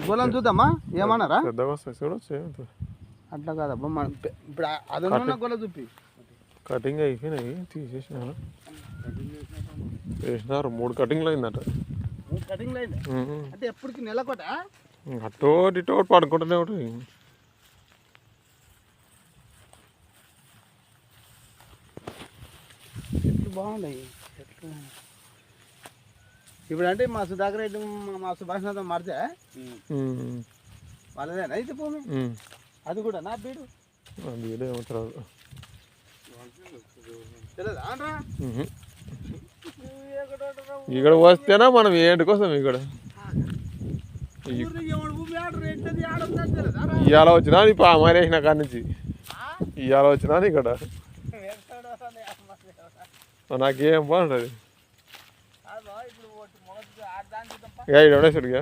గోళం చూద్దామా ఏమన్నారా పెద్దగా వస్తాయి చూడొచ్చు అట్లా కాదబ్బా మనం ఇప్పుడు అదన్న గోళ చూపి కటింగ్ అయిపోయినాయి తీసేసినారు వేసినారు 3 కటింగ్లు అయిందట 3 కటింగ్లు అయింది అంటే ఎప్పటికి నెలకోట అటోటి ఇటోటి పడుకుంటూనే ఉంటుంది చెట్లు బాగున్నాయి చెట్లు ఇప్పుడు అంటే మా సుధాకర్ రెడ్డి మా సుభాష్ నాథ్ మారితే వాళ్ళదేనా అయితే భూమి అది కూడా నా బీడు బీడు ఏమంటారు ఇక్కడ వస్తేనా మనం ఏంటి కోసం ఇక్కడ ఇవాళ వచ్చినా నీ పామరేసిన కాడి నుంచి ఇవాళ వచ్చినా ఇక్కడ నాకేం బాగుంటుంది ఇక ఇక్కడ ఉండేసరికి